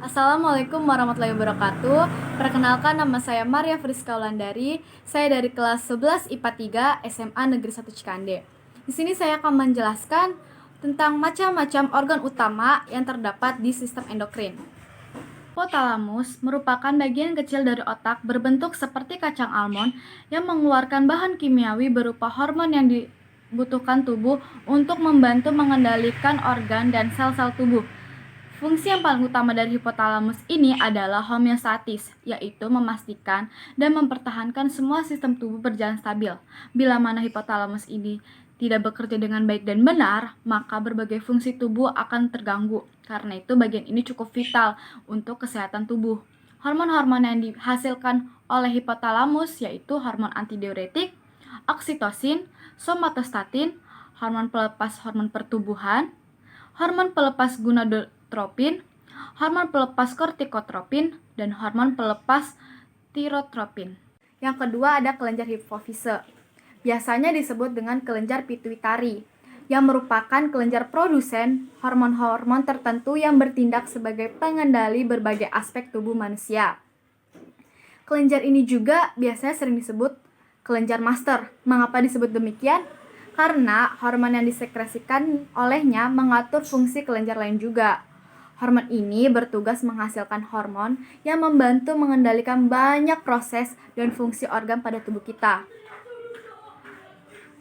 Assalamualaikum warahmatullahi wabarakatuh. Perkenalkan, nama saya Maria Friska Wulandari. Saya dari kelas 11 IPA 3 SMA Negeri 1 Cikande. Di sini saya akan menjelaskan tentang macam-macam organ utama yang terdapat di sistem endokrin. Hipotalamus merupakan bagian kecil dari otak berbentuk seperti kacang almond yang mengeluarkan bahan kimiawi berupa hormon yang dibutuhkan tubuh untuk membantu mengendalikan organ dan sel-sel tubuh. Fungsi yang paling utama dari hipotalamus ini adalah homeostatis, yaitu memastikan dan mempertahankan semua sistem tubuh berjalan stabil. Bila mana hipotalamus ini tidak bekerja dengan baik dan benar, maka berbagai fungsi tubuh akan terganggu. Karena itu bagian ini cukup vital untuk kesehatan tubuh. Hormon-hormon yang dihasilkan oleh hipotalamus yaitu hormon antidiuretik, oksitosin, somatostatin, hormon pelepas hormon pertumbuhan, hormon pelepas gonadotropin, hormon pelepas kortikotropin, dan hormon pelepas tirotropin. Yang kedua ada kelenjar hipofise. Biasanya disebut dengan kelenjar pituitari, yang merupakan kelenjar produsen hormon-hormon tertentu yang bertindak sebagai pengendali berbagai aspek tubuh manusia. Kelenjar ini juga biasanya sering disebut kelenjar master. Mengapa disebut demikian? Karena hormon yang disekresikan olehnya mengatur fungsi kelenjar lain juga. Hormon ini bertugas menghasilkan hormon yang membantu mengendalikan banyak proses dan fungsi organ pada tubuh kita.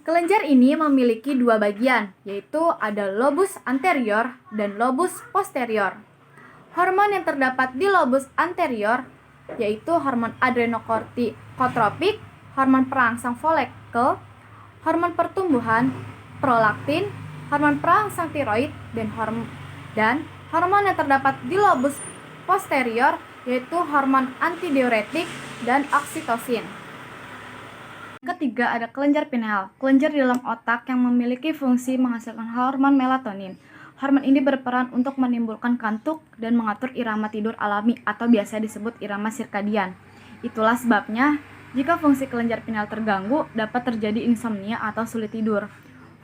Kelenjar ini memiliki dua bagian, yaitu ada lobus anterior dan lobus posterior. Hormon yang terdapat di lobus anterior yaitu hormon adrenokortikotropik, hormon perangsang folikel, hormon pertumbuhan, prolaktin, hormon perangsang tiroid, dan hormon yang terdapat di lobus posterior yaitu hormon antidiuretik dan oksitosin. Ketiga ada kelenjar pineal, kelenjar di dalam otak yang memiliki fungsi menghasilkan hormon melatonin. Hormon ini berperan untuk menimbulkan kantuk dan mengatur irama tidur alami atau biasa disebut irama sirkadian. Itulah sebabnya jika fungsi kelenjar pineal terganggu, dapat terjadi insomnia atau sulit tidur.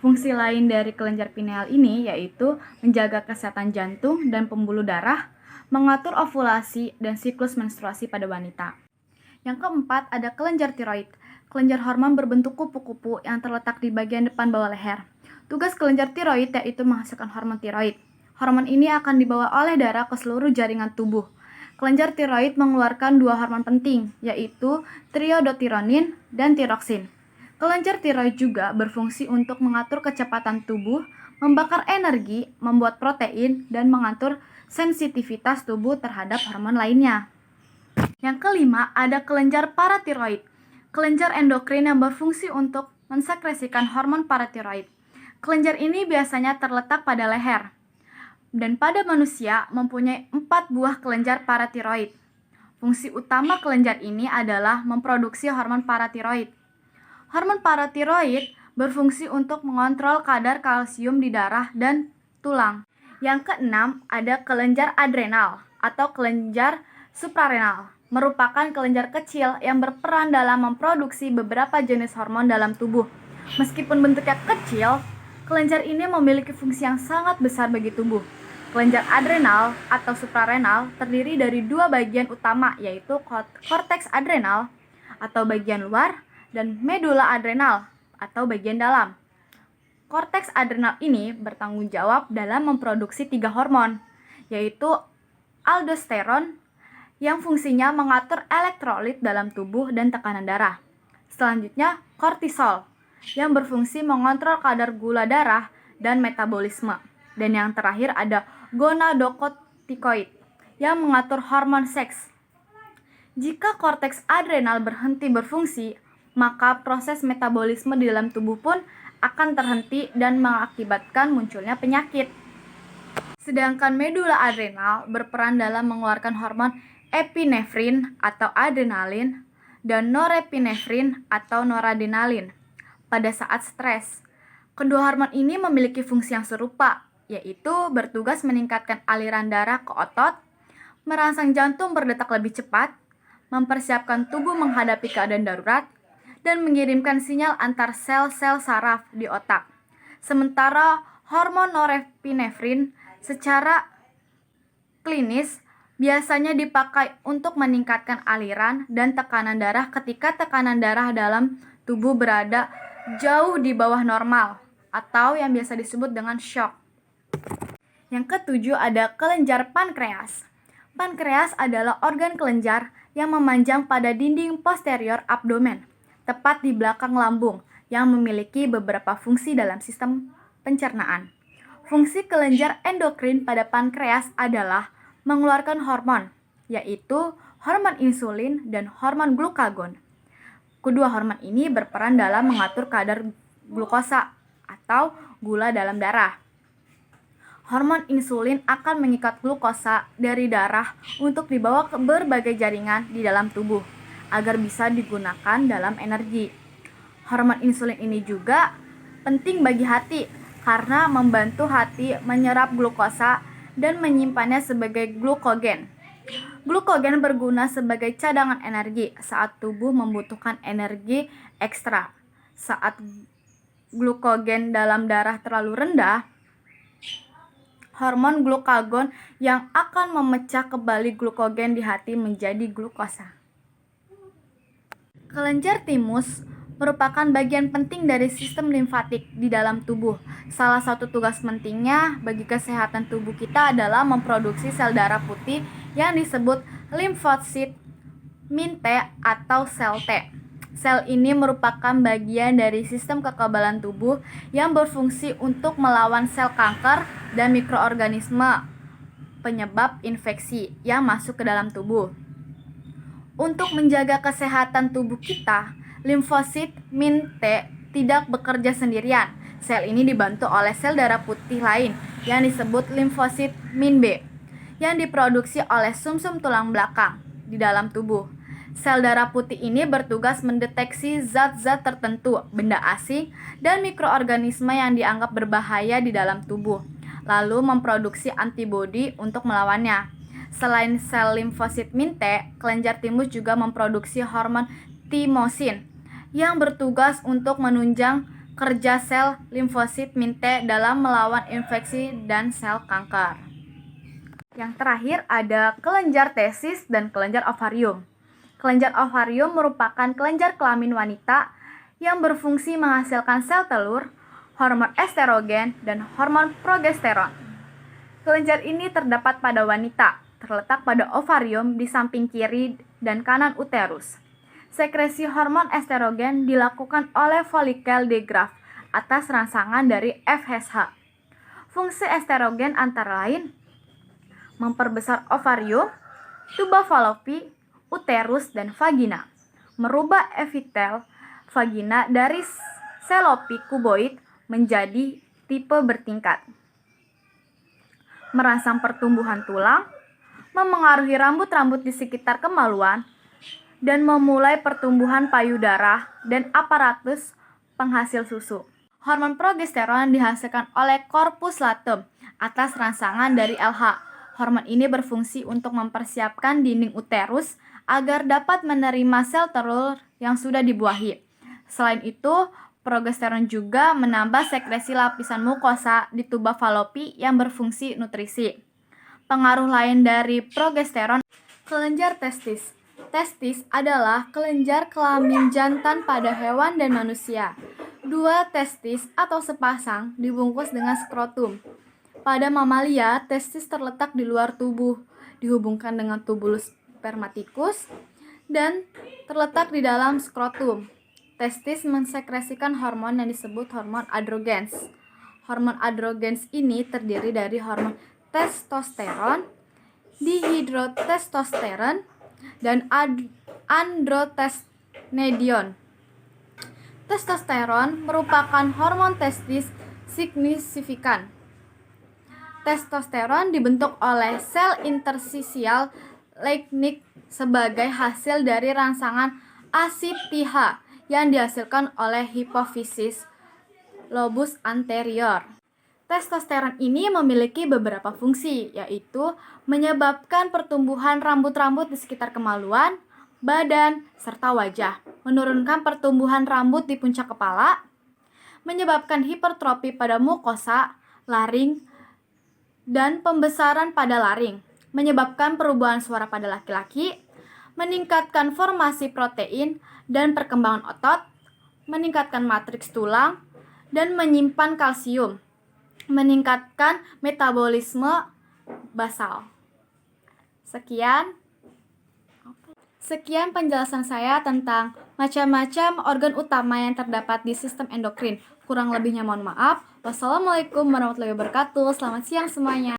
Fungsi lain dari kelenjar pineal ini yaitu menjaga kesehatan jantung dan pembuluh darah, mengatur ovulasi dan siklus menstruasi pada wanita. Yang keempat ada kelenjar tiroid. Kelenjar hormon berbentuk kupu-kupu yang terletak di bagian depan bawah leher. Tugas kelenjar tiroid yaitu menghasilkan hormon tiroid. Hormon ini akan dibawa oleh darah ke seluruh jaringan tubuh. Kelenjar tiroid mengeluarkan dua hormon penting, yaitu triodotironin dan tiroksin. Kelenjar tiroid juga berfungsi untuk mengatur kecepatan tubuh, membakar energi, membuat protein, dan mengatur sensitivitas tubuh terhadap hormon lainnya. Yang kelima ada kelenjar paratiroid. Kelenjar endokrin yang berfungsi untuk mensekresikan hormon paratiroid. Kelenjar ini biasanya terletak pada leher. Dan pada manusia mempunyai 4 buah kelenjar paratiroid. Fungsi utama kelenjar ini adalah memproduksi hormon paratiroid. Hormon paratiroid berfungsi untuk mengontrol kadar kalsium di darah dan tulang. Yang keenam ada kelenjar adrenal atau kelenjar suprarenal. Merupakan kelenjar kecil yang berperan dalam memproduksi beberapa jenis hormon dalam tubuh. Meskipun bentuknya kecil, kelenjar ini memiliki fungsi yang sangat besar bagi tubuh. Kelenjar adrenal atau suprarenal terdiri dari dua bagian utama, yaitu korteks adrenal atau bagian luar dan medula adrenal atau bagian dalam. Korteks adrenal ini bertanggung jawab dalam memproduksi 3 hormon, yaitu aldosteron yang fungsinya mengatur elektrolit dalam tubuh dan tekanan darah. Selanjutnya, kortisol yang berfungsi mengontrol kadar gula darah dan metabolisme. Dan yang terakhir ada gonadotropin yang mengatur hormon seks. Jika korteks adrenal berhenti berfungsi, maka proses metabolisme di dalam tubuh pun akan terhenti dan mengakibatkan munculnya penyakit. Sedangkan medula adrenal berperan dalam mengeluarkan hormon epinefrin atau adrenalin dan norepinefrin atau noradrenalin pada saat stres. Kedua hormon ini memiliki fungsi yang serupa, yaitu bertugas meningkatkan aliran darah ke otot, merangsang jantung berdetak lebih cepat, mempersiapkan tubuh menghadapi keadaan darurat, dan mengirimkan sinyal antar sel-sel saraf di otak. Sementara hormon norepinefrin secara klinis Biasanya dipakai untuk meningkatkan aliran dan tekanan darah ketika tekanan darah dalam tubuh berada jauh di bawah normal atau yang biasa disebut dengan shock. Yang ketujuh ada kelenjar pankreas. Pankreas adalah organ kelenjar yang memanjang pada dinding posterior abdomen, tepat di belakang lambung, yang memiliki beberapa fungsi dalam sistem pencernaan. Fungsi kelenjar endokrin pada pankreas adalah mengeluarkan hormon, yaitu hormon insulin dan hormon glukagon. Kedua hormon ini berperan dalam mengatur kadar glukosa atau gula dalam darah. Hormon insulin akan mengikat glukosa dari darah untuk dibawa ke berbagai jaringan di dalam tubuh agar bisa digunakan dalam energi. Hormon insulin ini juga penting bagi hati karena membantu hati menyerap glukosa dan menyimpannya sebagai glukogen. Glukogen berguna sebagai cadangan energi saat tubuh membutuhkan energi ekstra. Saat glukogen dalam darah terlalu rendah, hormon glukagon yang akan memecah kembali glukogen di hati menjadi glukosa. Kelenjar timus merupakan bagian penting dari sistem limfatik di dalam tubuh. Salah satu tugas pentingnya bagi kesehatan tubuh kita adalah memproduksi sel darah putih yang disebut limfosit min T atau sel T. Sel ini merupakan bagian dari sistem kekebalan tubuh yang berfungsi untuk melawan sel kanker dan mikroorganisme penyebab infeksi yang masuk ke dalam tubuh. Untuk menjaga kesehatan tubuh kita, limfosit min T tidak bekerja sendirian. Sel ini dibantu oleh sel darah putih lain yang disebut limfosit min B yang diproduksi oleh sumsum tulang belakang di dalam tubuh. Sel darah putih ini bertugas mendeteksi zat-zat tertentu, benda asing, dan mikroorganisme yang dianggap berbahaya di dalam tubuh, lalu memproduksi antibodi untuk melawannya. Selain sel limfosit min T, kelenjar timus juga memproduksi hormon timosin yang bertugas untuk menunjang kerja sel limfosit min T dalam melawan infeksi dan sel kanker. Yang terakhir ada kelenjar testis dan kelenjar ovarium. Kelenjar ovarium merupakan kelenjar kelamin wanita yang berfungsi menghasilkan sel telur, hormon estrogen, dan hormon progesteron. Kelenjar ini terdapat pada wanita, terletak pada ovarium di samping kiri dan kanan uterus. Sekresi hormon estrogen dilakukan oleh folikel de Graaff atas rangsangan dari FSH. Fungsi estrogen antara lain memperbesar ovarium, tuba fallopi, uterus, dan vagina, merubah epitel vagina dari selopi kuboid menjadi tipe bertingkat, merangsang pertumbuhan tulang, memengaruhi rambut-rambut di sekitar kemaluan, dan memulai pertumbuhan payudara dan aparatus penghasil susu. Hormon progesteron dihasilkan oleh corpus luteum atas rangsangan dari LH. Hormon ini berfungsi untuk mempersiapkan dinding uterus agar dapat menerima sel telur yang sudah dibuahi. Selain itu, progesteron juga menambah sekresi lapisan mukosa di tuba fallopi yang berfungsi nutrisi. Pengaruh lain dari progesteron, kelenjar testis. Testis adalah kelenjar kelamin jantan pada hewan dan manusia. Dua testis atau sepasang dibungkus dengan skrotum. Pada mamalia, testis terletak di luar tubuh, dihubungkan dengan tubulus spermaticus, dan terletak di dalam skrotum. Testis mensekresikan hormon yang disebut hormon androgens. Hormon androgens ini terdiri dari hormon testosteron, dihidrotestosteron, dan androstenedion. Testosteron merupakan hormon testis signifikan. Testosteron dibentuk oleh sel interstisial Leydig sebagai hasil dari rangsangan ACTH yang dihasilkan oleh hipofisis lobus anterior. Testosteron ini memiliki beberapa fungsi, yaitu menyebabkan pertumbuhan rambut-rambut di sekitar kemaluan, badan, serta wajah, menurunkan pertumbuhan rambut di puncak kepala, menyebabkan hipertrofi pada mukosa, laring, dan pembesaran pada laring, menyebabkan perubahan suara pada laki-laki, meningkatkan formasi protein dan perkembangan otot, meningkatkan matriks tulang, dan menyimpan kalsium, meningkatkan metabolisme basal. Sekian penjelasan saya tentang macam-macam organ utama yang terdapat di sistem endokrin. Kurang lebihnya mohon maaf. Wassalamualaikum warahmatullahi wabarakatuh. Selamat siang semuanya.